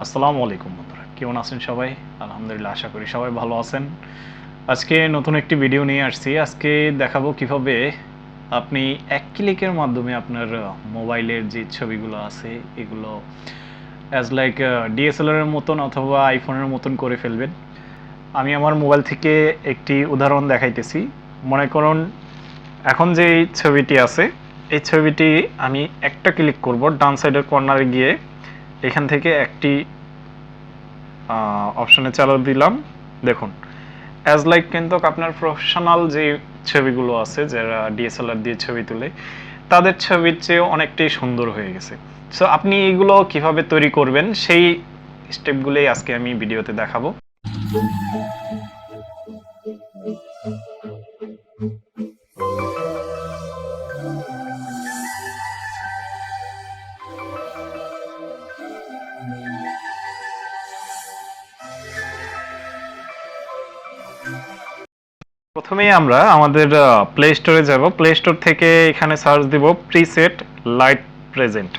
আসসালামু আলাইকুম বন্ধুরা, কেমন আছেন সবাই? আলহামদুলিল্লাহ, আশা করি সবাই ভালো আছেন। আজকে নতুন একটি ভিডিও নিয়ে আসছি। আজকে দেখাবো কিভাবে আপনি এক ক্লিকের মাধ্যমে আপনার মোবাইলের যে ছবিগুলো আছে এগুলো অ্যাজ লাইক ডিএসএলআর এর মতন অথবা আইফোনের মতন করে ফেলবেন। আমি আমার মোবাইল থেকে একটি উদাহরণ দেখাইতেছি। মনে করুন এখন যে ছবিটি আছে এই ছবিটি আমি একটা ক্লিক করব, ডান সাইডের কর্নারে গিয়ে এখান থেকে একটি অপশনে চালু দিলাম। দেখুন অ্যাজ লাইক কিন্তু আপনার প্রফেশনাল যে ছবিগুলো আছে যারা ডিএসএলআর দিয়ে ছবি তুলে তাদের ছবির চেয়ে অনেকটাই সুন্দর হয়ে গেছে। সো আপনি এগুলো কিভাবে তৈরি করবেন সেই স্টেপগুলোই আজকে আমি ভিডিওতে দেখাবো। প্রথমেই আমরা আমাদের প্লে স্টোরে যাব। প্লে স্টোর থেকে এখানে সার্চ দিব প্রিসেট লাইট প্রেজেন্ট।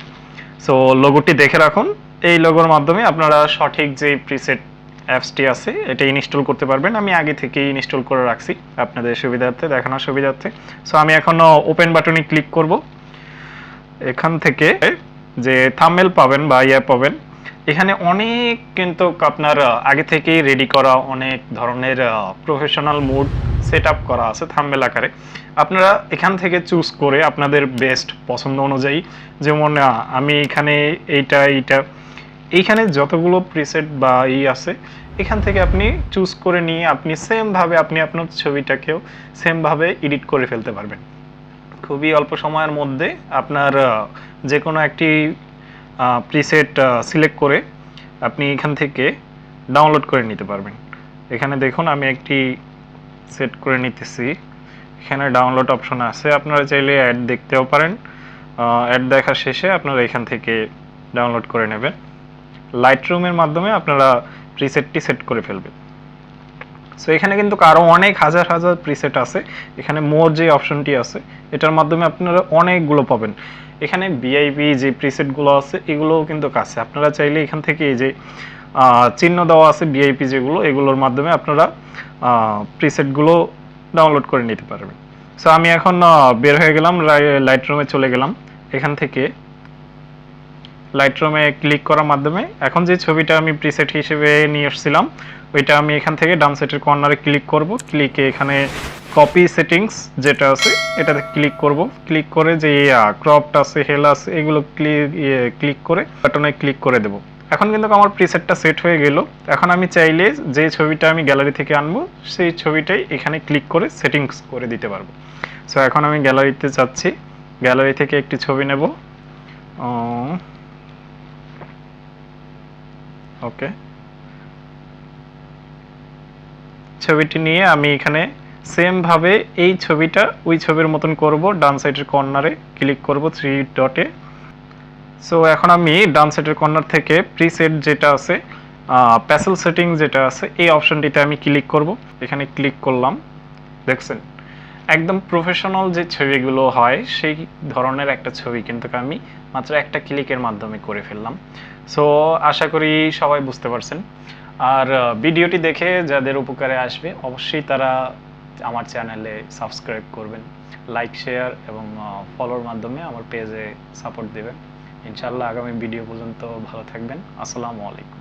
সো লোগোটি দেখে রাখুন। এই লোগোর মাধ্যমে আপনারা সঠিক যে প্রিসেট অ্যাপসটি আছে এটা ইনস্টল করতে পারবেন। আমি আগে থেকেই ইনস্টল করে রাখছি আপনাদের সুবিধার্থে, দেখানোর সুবিধার্থে। সো আমি এখন ওপেন বাটনে ক্লিক করব। এখান থেকে যে থাম্বনেল পাবেন বা পাবেন, এখানে অনেক কিন্তু আপনার আগে থেকেই রেডি করা অনেক ধরনের প্রফেশনাল মুড সেট আপ করা আছে থাম্বনেল আকারে। আপনারা এখান থেকে চুজ করে আপনাদের বেস্ট পছন্দ অনুযায়ী, যেমন আমি এখানে এইখানে যতগুলো প্রিসেট বা আছে এখান থেকে আপনি চুজ করে নিয়ে আপনি সেমভাবে আপনি আপনার ছবিটাকেও সেমভাবে এডিট করে ফেলতে পারবেন খুবই অল্প সময়ের মধ্যে। আপনার যে কোনো একটি প্রিসেট সিলেক্ট করে আপনি এখান থেকে ডাউনলোড করে নিতে পারবেন। এখানে দেখুন আমি একটি সেট করে নিতেছি। এখানে ডাউনলোড অপশন আছে, আপনারা চাইলে অ্যাড দেখতেও পারেন। অ্যাড দেখার শেষে আপনারা এখান থেকে ডাউনলোড করে নেবেন। লাইটরুমের মাধ্যমে আপনারা প্রিসেটটি সেট করে ফেলবেন। সো এখানে কিন্তু আরও অনেক হাজার হাজার প্রিসেট আছে। এখানে মোর যে অপশনটি আছে এটার মাধ্যমে আপনারা অনেকগুলো পাবেন। এখানে ভিআইপি যে প্রিসেটগুলো আছে এগুলোও কিন্তু কাছে, আপনারা চাইলে এখান থেকে এই যে চিহ্ন দেওয়া আছে ভিআইপি যেগুলো, এগুলোর মাধ্যমে আপনারা প্রিসেটগুলো ডাউনলোড করে নিতে পারবেন। সো আমি এখন বের হয়ে গেলাম, লাইটরুমে চলে গেলাম। এখান থেকে লাইটরুমে ক্লিক করার মাধ্যমে এখন যে ছবিটা আমি প্রিসেট হিসেবে নিয়ে এসেছিলাম ওইটা আমি এখান থেকে ডান সাইডের কর্নারে ক্লিক করব। ক্লিকে এখানে কপি সেটিংস যেটা আছে এটাতে ক্লিক করব। ক্লিক করে যে ক্রপটা আছে, হেল আছে, এগুলো ক্লিক করে বাটনে ক্লিক করে দেব। এখন কিন্তু আমার প্রিসেটটা সেট হয়ে গেল। এখন আমি চাইলে যে ছবিটা আমি গ্যালারি থেকে আনবো সেই ছবিটাই এখানে ক্লিক করে সেটিংস করে দিতে পারবো। সো এখন আমি গ্যালারিতে যাচ্ছি, গ্যালারি থেকে একটি ছবি নেব। ওকে, ছবিটি নিয়ে আমি এখানে সেম ভাবে এই ছবিটা ওই ছবির মতন করব। ডান সাইডের কর্নারে ক্লিক করব 3 ডটে। সো এখন আমি ডান সাইডের কর্নার থেকে প্রিসেট যেটা আছে প্যাসেল সেটিং যেটা আছে এই অপশনটিতে আমি ক্লিক করব। এখানে ক্লিক করলাম, দেখছেন একদম প্রফেশনাল যে ছবিগুলো হয় সেই ধরনের একটা ছবি কিন্তু আমি মাত্র একটা ক্লিকের মাধ্যমে করে ফেললাম। সো আশা করি সবাই বুঝতে পারছেন। আর ভিডিওটি দেখে যাদের উপকারে আসবে অবশ্যই তারা আমার চ্যানেলে সাবস্ক্রাইব করবেন, লাইক শেয়ার এবং ফলোর মাধ্যমে আমার পেজে সাপোর্ট দেবেন। ইনশাআল্লাহ আগামী ভিডিও পর্যন্ত ভালো থাকবেন। আসসালামু আলাইকুম।